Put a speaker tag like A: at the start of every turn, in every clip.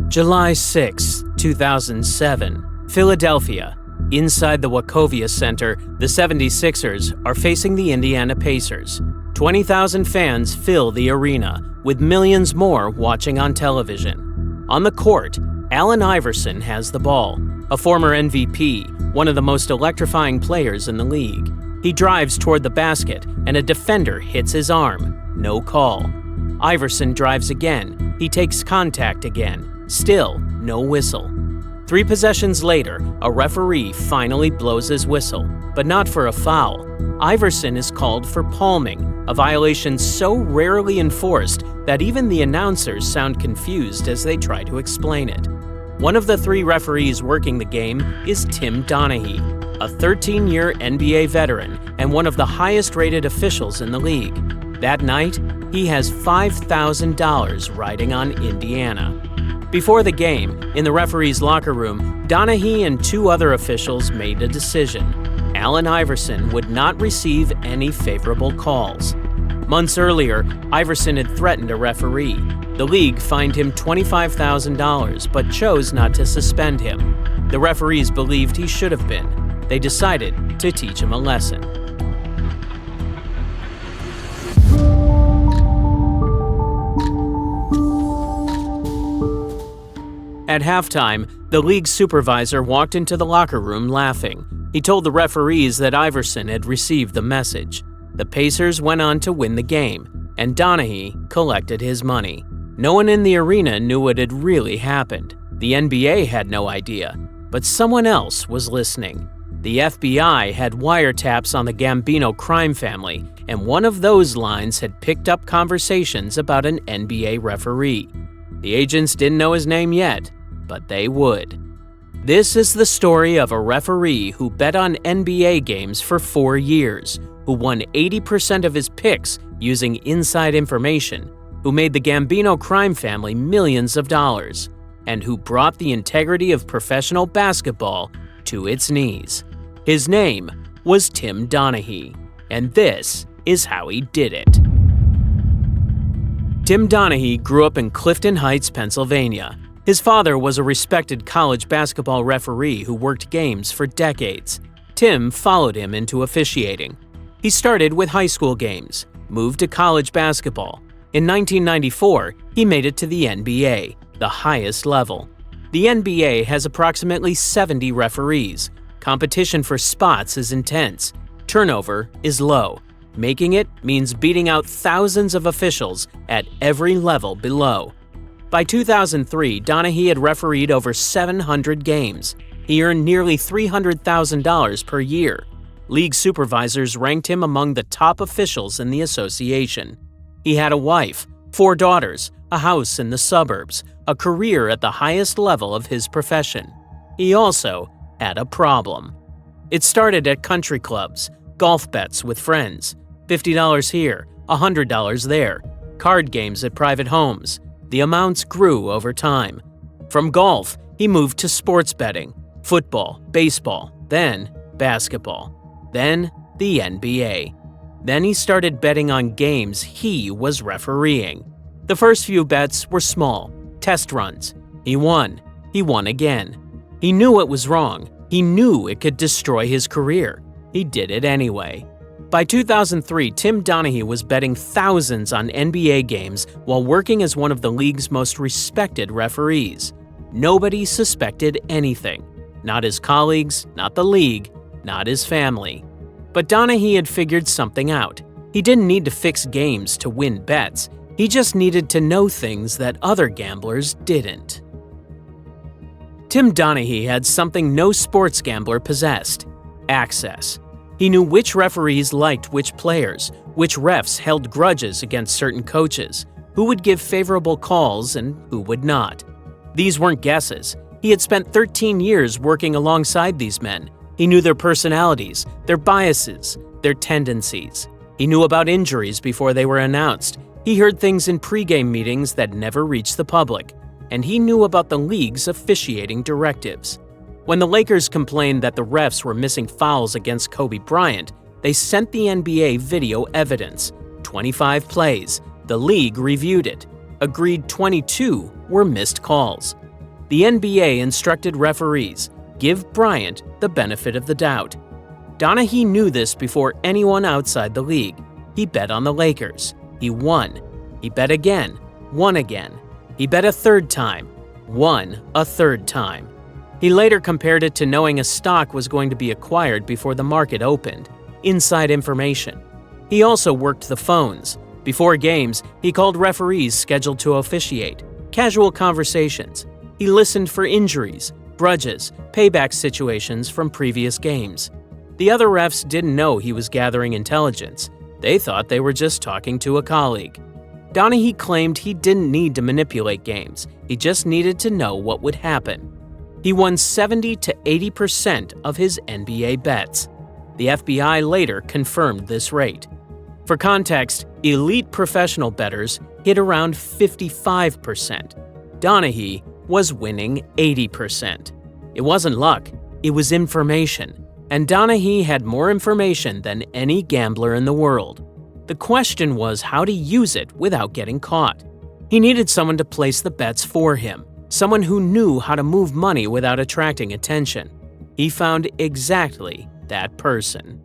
A: July 6, 2007, Philadelphia. Inside the Wachovia Center, the 76ers are facing the Indiana Pacers. 20,000 fans fill the arena, with millions more watching on television. On the court, Allen Iverson has the ball, a former MVP, one of the most electrifying players in the league. He drives toward the basket, and a defender hits his arm. No call. Iverson drives again. He takes contact again. Still, no whistle. 3 possessions later, a referee finally blows his whistle, but not for a foul. Iverson is called for palming, a violation so rarely enforced that even the announcers sound confused as they try to explain it. One of the 3 referees working the game is Tim Donaghy, a 13-year NBA veteran and one of the highest-rated officials in the league. That night, he has $5,000 riding on Indiana. Before the game, in the referee's locker room, Donaghy and 2 other officials made a decision. Allen Iverson would not receive any favorable calls. Months earlier, Iverson had threatened a referee. The league fined him $25,000 but chose not to suspend him. The referees believed he should have been. They decided to teach him a lesson. At halftime, the league's supervisor walked into the locker room laughing. He told the referees that Iverson had received the message. The Pacers went on to win the game, and Donaghy collected his money. No one in the arena knew what had really happened. The NBA had no idea, but someone else was listening. The FBI had wiretaps on the Gambino crime family, and one of those lines had picked up conversations about an NBA referee. The agents didn't know his name yet, but they would. This is the story of a referee who bet on NBA games for 4 years, who won 80% of his picks using inside information, who made the Gambino crime family millions of dollars, and who brought the integrity of professional basketball to its knees. His name was Tim Donaghy, and this is how he did it. Tim Donaghy grew up in Clifton Heights, Pennsylvania. His father was a respected college basketball referee who worked games for decades. Tim followed him into officiating. He started with high school games, moved to college basketball. In 1994, he made it to the NBA, the highest level. The NBA has approximately 70 referees. Competition for spots is intense. Turnover is low. Making it means beating out thousands of officials at every level below. By 2003, Donaghy had refereed over 700 games. He earned nearly $300,000 per year. League supervisors ranked him among the top officials in the association. He had a wife, 4 daughters, a house in the suburbs, a career at the highest level of his profession. He also had a problem. It started at country clubs, golf bets with friends, $50 here, $100 there, card games at private homes. The amounts grew over time. From golf, he moved to sports betting, football, baseball, then basketball, then the NBA. Then he started betting on games he was refereeing. The first few bets were small, test runs. He won again. He knew it was wrong. He knew it could destroy his career. He did it anyway. By 2003, Tim Donaghy was betting thousands on NBA games while working as one of the league's most respected referees. Nobody suspected anything. Not his colleagues, not the league, not his family. But Donaghy had figured something out. He didn't need to fix games to win bets. He just needed to know things that other gamblers didn't. Tim Donaghy had something no sports gambler possessed: access. He knew which referees liked which players, which refs held grudges against certain coaches, who would give favorable calls and who would not. These weren't guesses. He had spent 13 years working alongside these men. He knew their personalities, their biases, their tendencies. He knew about injuries before they were announced. He heard things in pregame meetings that never reached the public. And he knew about the league's officiating directives. When the Lakers complained that the refs were missing fouls against Kobe Bryant, they sent the NBA video evidence, 25 plays. The league reviewed it, agreed 22 were missed calls. The NBA instructed referees, give Bryant the benefit of the doubt. Donaghy knew this before anyone outside the league. He bet on the Lakers. He won. He bet again, won again. He bet a third time, won a third time. He later compared it to knowing a stock was going to be acquired before the market opened. Inside information. He also worked the phones. Before games, he called referees scheduled to officiate. Casual conversations. He listened for injuries, grudges, payback situations from previous games. The other refs didn't know he was gathering intelligence. They thought they were just talking to a colleague. Donaghy claimed he didn't need to manipulate games. He just needed to know what would happen. He won 70 to 80% of his NBA bets. The FBI later confirmed this rate. For context, elite professional bettors hit around 55%. Donaghy was winning 80%. It wasn't luck, it was information. And Donaghy had more information than any gambler in the world. The question was how to use it without getting caught. He needed someone to place the bets for him, someone who knew how to move money without attracting attention. He found exactly that person.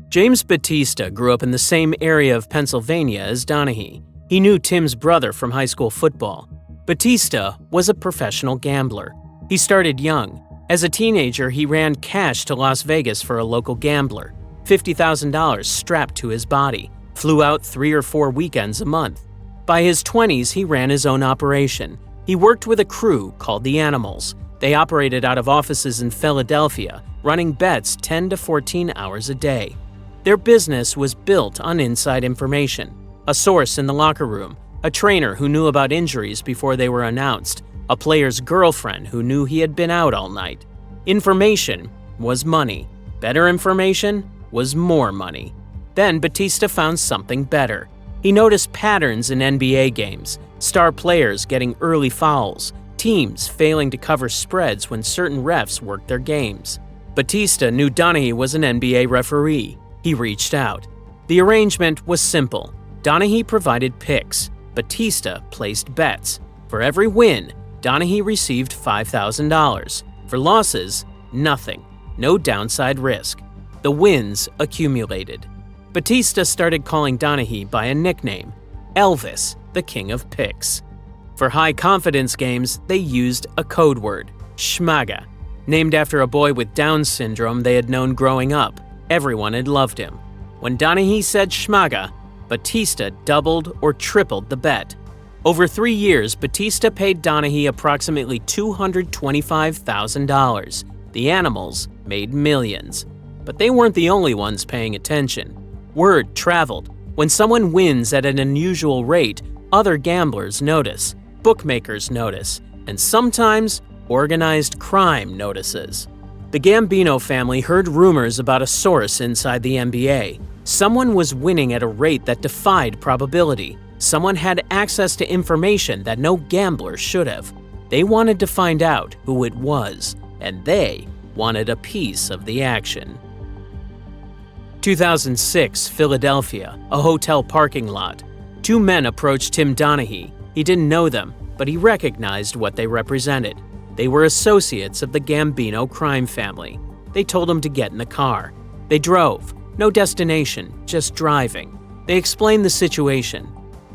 A: James Battista grew up in the same area of Pennsylvania as Donaghy. He knew Tim's brother from high school football. Battista was a professional gambler. He started young. As a teenager, he ran cash to Las Vegas for a local gambler, $50,000 strapped to his body, flew out 3 or 4 weekends a month. By his 20s, he ran his own operation. He worked with a crew called the Animals. They operated out of offices in Philadelphia, running bets 10 to 14 hours a day. Their business was built on inside information, a source in the locker room, a trainer who knew about injuries before they were announced, a player's girlfriend who knew he had been out all night. Information was money. Better information was more money. Then Battista found something better. He noticed patterns in NBA games, star players getting early fouls, teams failing to cover spreads when certain refs worked their games. Battista knew Donaghy was an NBA referee. He reached out. The arrangement was simple. Donaghy provided picks. Battista placed bets. For every win, Donaghy received $5,000. For losses, nothing. No downside risk. The wins accumulated. Battista started calling Donaghy by a nickname, Elvis, the King of Picks. For high-confidence games, they used a code word, Schmaga, named after a boy with Down syndrome they had known growing up. Everyone had loved him. When Donaghy said Schmaga, Battista doubled or tripled the bet. Over 3 years, Battista paid Donaghy approximately $225,000. The Animals made millions. But they weren't the only ones paying attention. Word traveled. When someone wins at an unusual rate, other gamblers notice, bookmakers notice, and sometimes organized crime notices. The Gambino family heard rumors about a source inside the NBA. Someone was winning at a rate that defied probability. Someone had access to information that no gambler should have. They wanted to find out who it was, and they wanted a piece of the action. 2006, Philadelphia, a hotel parking lot. 2 men approached Tim Donaghy. He didn't know them, but he recognized what they represented. They were associates of the Gambino crime family. They told him to get in the car. They drove. No destination, just driving. They explained the situation.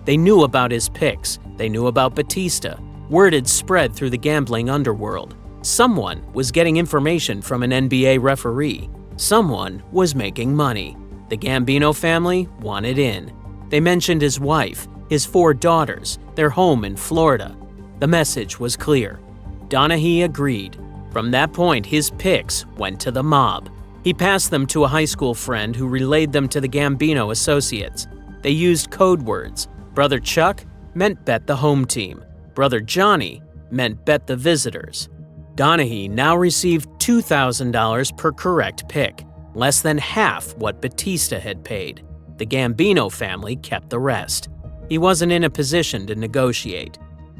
A: They knew about his picks. They knew about Battista. Word had spread through the gambling underworld. Someone was getting information from an NBA referee. Someone was making money. The Gambino family wanted in. They mentioned his wife, his 4 daughters, their home in Florida. The message was clear. Donaghy agreed. From that point, his picks went to the mob. He passed them to a high school friend who relayed them to the Gambino associates. They used code words. Brother Chuck meant bet the home team. Brother Johnny meant bet the visitors. Donaghy now received $2,000 per correct pick, less than half what Battista had paid. The Gambino family kept the rest. He wasn't in a position to negotiate.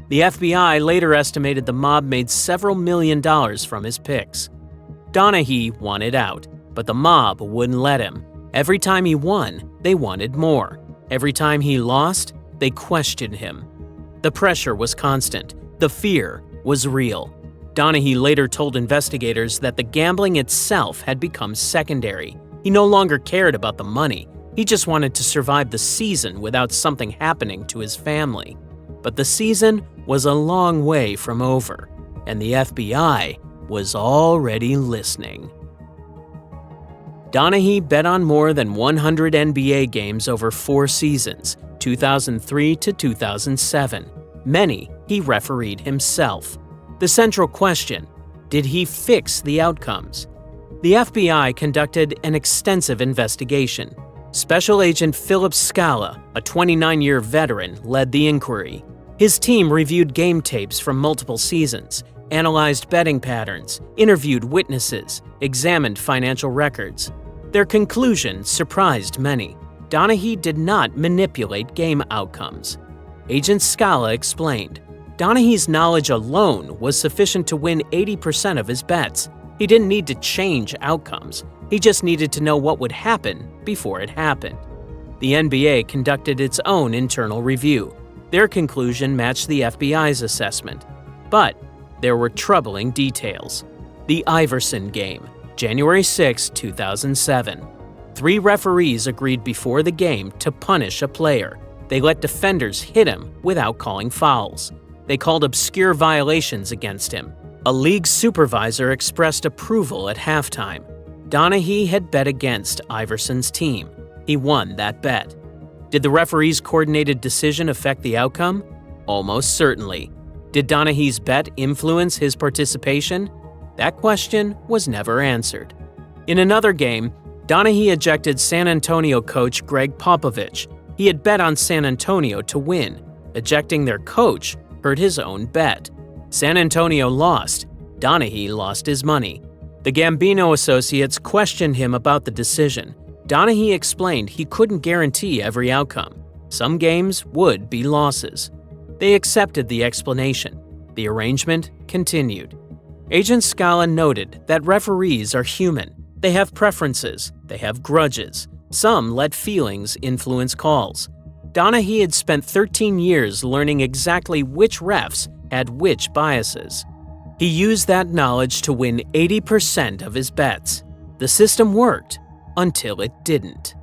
A: The FBI later estimated the mob made several $1,000,000 from his picks. Donaghy wanted out, but the mob wouldn't let him. Every time he won, they wanted more. Every time he lost, they questioned him. The pressure was constant. The fear was real. Donaghy later told investigators that the gambling itself had become secondary. He no longer cared about the money. He just wanted to survive the season without something happening to his family. But the season was a long way from over, and the FBI was already listening. Donaghy bet on more than 100 NBA games over 4 seasons, 2003 to 2007. Many he refereed himself. The central question: did he fix the outcomes? The FBI conducted an extensive investigation. Special Agent Philip Scala, a 29-year veteran, led the inquiry. His team reviewed game tapes from multiple seasons, analyzed betting patterns, interviewed witnesses, examined financial records. Their conclusion surprised many. Donaghy did not manipulate game outcomes. Agent Scala explained, Donaghy's knowledge alone was sufficient to win 80% of his bets. He didn't need to change outcomes. He just needed to know what would happen before it happened. The NBA conducted its own internal review. Their conclusion matched the FBI's assessment. But there were troubling details. The Iverson game, January 6, 2007. 3 referees agreed before the game to punish a player. They let defenders hit him without calling fouls. They called obscure violations against him. A league supervisor expressed approval at halftime. Donaghy had bet against Iverson's team. He won that bet. Did the referee's coordinated decision affect the outcome? Almost certainly. Did Donaghy's bet influence his participation? That question was never answered. In another game, Donaghy ejected San Antonio coach Greg Popovich. He had bet on San Antonio to win. Ejecting their coach hurt his own bet. San Antonio lost. Donaghy lost his money. The Gambino associates questioned him about the decision. Donaghy explained he couldn't guarantee every outcome. Some games would be losses. They accepted the explanation. The arrangement continued. Agent Scala noted that referees are human. They have preferences. They have grudges. Some let feelings influence calls. Donaghy had spent 13 years learning exactly which refs had which biases. He used that knowledge to win 80% of his bets. The system worked until it didn't.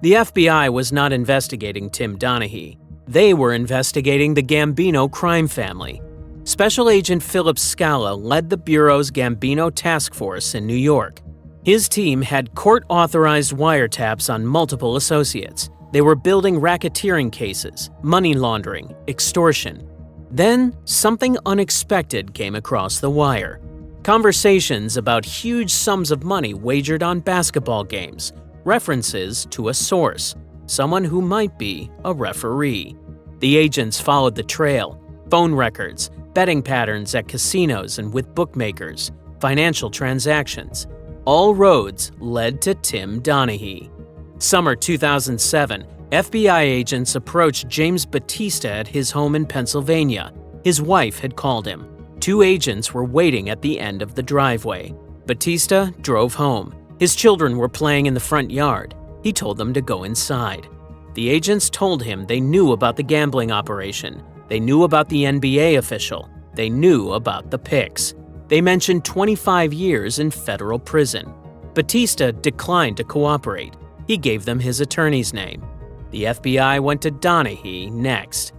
A: The FBI was not investigating Tim Donaghy. They were investigating the Gambino crime family. Special Agent Philip Scala led the Bureau's Gambino task force in New York. His team had court-authorized wiretaps on multiple associates. They were building racketeering cases, money laundering, extortion. Then, something unexpected came across the wire. Conversations about huge sums of money wagered on basketball games, references to a source, someone who might be a referee. The agents followed the trail: phone records, betting patterns at casinos and with bookmakers, financial transactions. All roads led to Tim Donaghy. Summer 2007, FBI agents approached James Batista at his home in Pennsylvania. His wife had called him. 2 agents were waiting at the end of the driveway. Batista drove home. His children were playing in the front yard. He told them to go inside. The agents told him they knew about the gambling operation. They knew about the NBA official. They knew about the picks. They mentioned 25 years in federal prison. Batista declined to cooperate. He gave them his attorney's name. The FBI went to Donaghy next.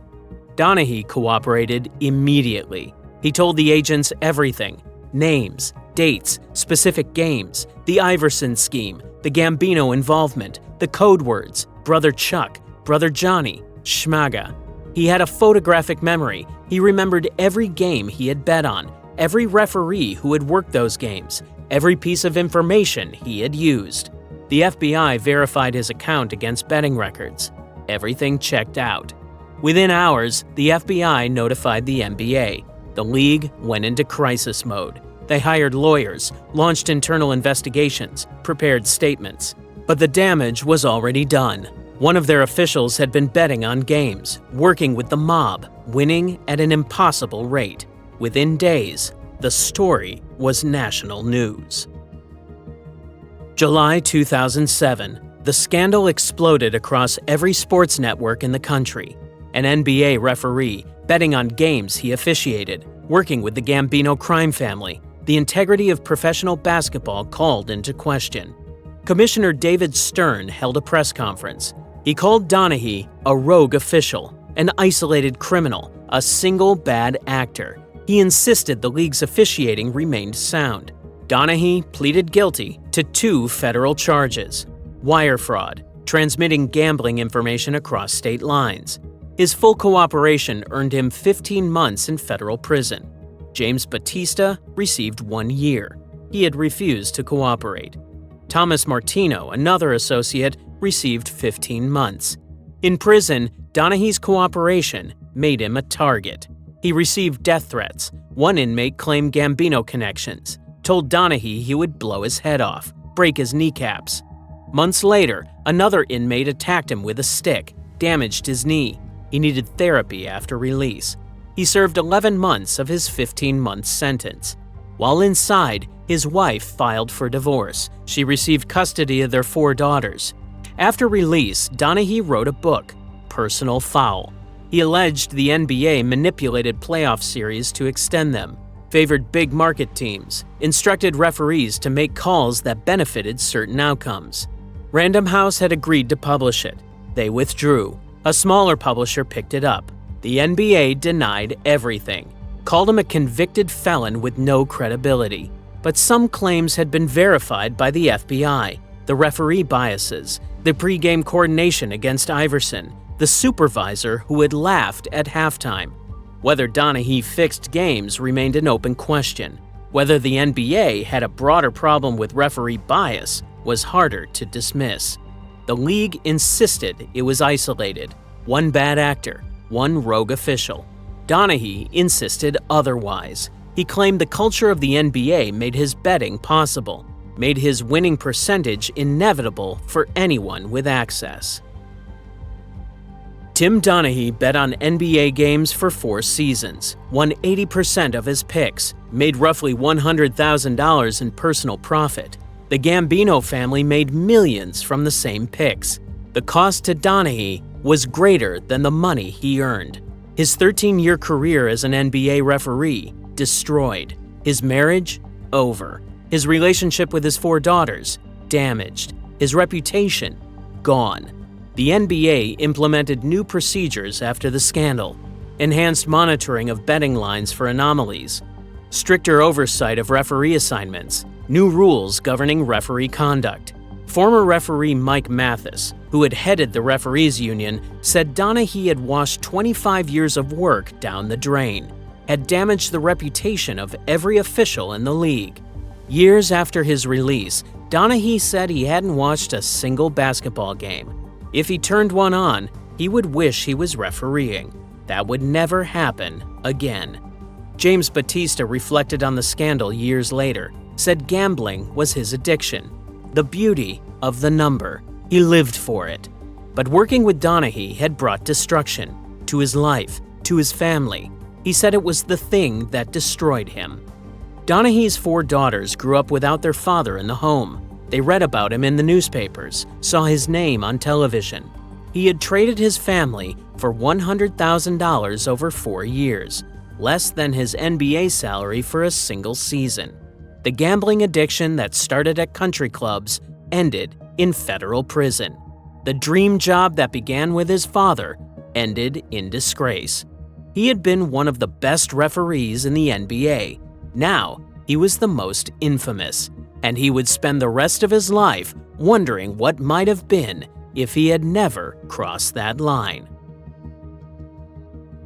A: Donaghy cooperated immediately. He told the agents everything: names, dates, specific games, the Iverson scheme, the Gambino involvement, the code words, Brother Chuck, Brother Johnny, Schmaga. He had a photographic memory. He remembered every game he had bet on, every referee who had worked those games, every piece of information he had used. The FBI verified his account against betting records. Everything checked out. Within hours, the FBI notified the NBA. The league went into crisis mode. They hired lawyers, launched internal investigations, prepared statements. But the damage was already done. One of their officials had been betting on games, working with the mob, winning at an impossible rate. Within days, the story was national news. July 2007, the scandal exploded across every sports network in the country. An NBA referee, betting on games he officiated, working with the Gambino crime family, the integrity of professional basketball called into question. Commissioner David Stern held a press conference. He called Donaghy a rogue official, an isolated criminal, a single bad actor. He insisted the league's officiating remained sound. Donaghy pleaded guilty to 2 federal charges: wire fraud, transmitting gambling information across state lines. His full cooperation earned him 15 months in federal prison. James Battista received 1 year. He had refused to cooperate. Thomas Martino, another associate, received 15 months. In prison, Donaghy's cooperation made him a target. He received death threats. One inmate claimed Gambino connections, told Donaghy he would blow his head off, break his kneecaps. Months later, another inmate attacked him with a stick, damaged his knee. He needed therapy after release. He served 11 months of his 15-month sentence. While inside, his wife filed for divorce. She received custody of their 4 daughters. After release, Donaghy wrote a book, Personal Foul. He alleged the NBA manipulated playoff series to extend them, favored big market teams, instructed referees to make calls that benefited certain outcomes. Random House had agreed to publish it. They withdrew. A smaller publisher picked it up. The NBA denied everything, called him a convicted felon with no credibility. But some claims had been verified by the FBI: the referee biases, the pregame coordination against Iverson, the supervisor who had laughed at halftime. Whether Donaghy fixed games remained an open question. Whether the NBA had a broader problem with referee bias was harder to dismiss. The league insisted it was isolated: one bad actor, one rogue official. Donaghy insisted otherwise. He claimed the culture of the NBA made his betting possible, made his winning percentage inevitable for anyone with access. Tim Donaghy bet on NBA games for 4 seasons, won 80% of his picks, made roughly $100,000 in personal profit. The Gambino family made millions from the same picks. The cost to Donaghy was greater than the money he earned. His 13-year career as an NBA referee destroyed. His marriage over. His relationship with his 4 daughters damaged. His reputation gone. The NBA implemented new procedures after the scandal: enhanced monitoring of betting lines for anomalies, stricter oversight of referee assignments, new rules governing referee conduct. Former referee Mike Mathis, who had headed the referees union, said Donaghy had washed 25 years of work down the drain, had damaged the reputation of every official in the league. Years after his release, Donaghy said he hadn't watched a single basketball game. If he turned one on, he would wish he was refereeing. That would never happen again. James Battista reflected on the scandal years later, said gambling was his addiction. The beauty of the number. He lived for it. But working with Donaghy had brought destruction to his life, to his family. He said it was the thing that destroyed him. Donaghy's 4 daughters grew up without their father in the home. They read about him in the newspapers, saw his name on television. He had traded his family for $100,000 over 4 years, less than his NBA salary for a single season. The gambling addiction that started at country clubs ended in federal prison. The dream job that began with his father ended in disgrace. He had been one of the best referees in the NBA. Now, he was the most infamous, and he would spend the rest of his life wondering what might have been if he had never crossed that line.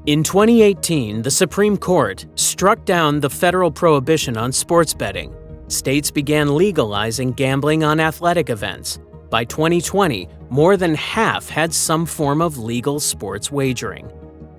A: In 2018, the Supreme Court struck down the federal prohibition on sports betting. States began legalizing gambling on athletic events. By 2020, more than half had some form of legal sports wagering.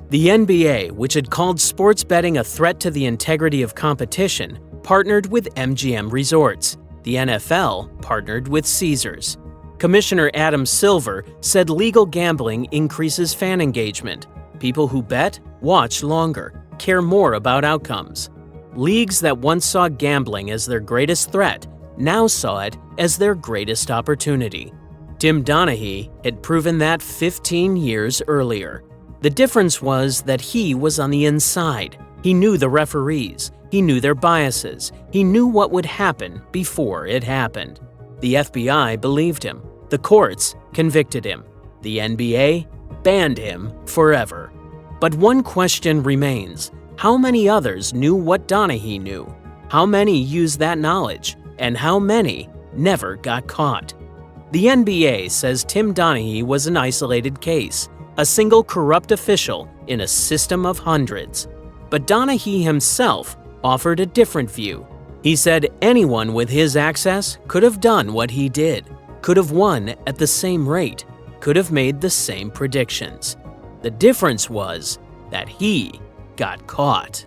A: The NBA, which had called sports betting a threat to the integrity of competition, partnered with MGM Resorts. The NFL partnered with Caesars. Commissioner Adam Silver said legal gambling increases fan engagement. People who bet watch longer, care more about outcomes. Leagues that once saw gambling as their greatest threat now saw it as their greatest opportunity. Tim Donaghy had proven that 15 years earlier. The difference was that he was on the inside. He knew the referees. He knew their biases. He knew what would happen before it happened. The FBI believed him. The courts convicted him. The NBA banned him forever. But one question remains. How many others knew what Donaghy knew? How many used that knowledge? And how many never got caught? The NBA says Tim Donaghy was an isolated case, a single corrupt official in a system of hundreds. But Donaghy himself offered a different view. He said anyone with his access could have done what he did, could have won at the same rate, could have made the same predictions. The difference was that he got caught.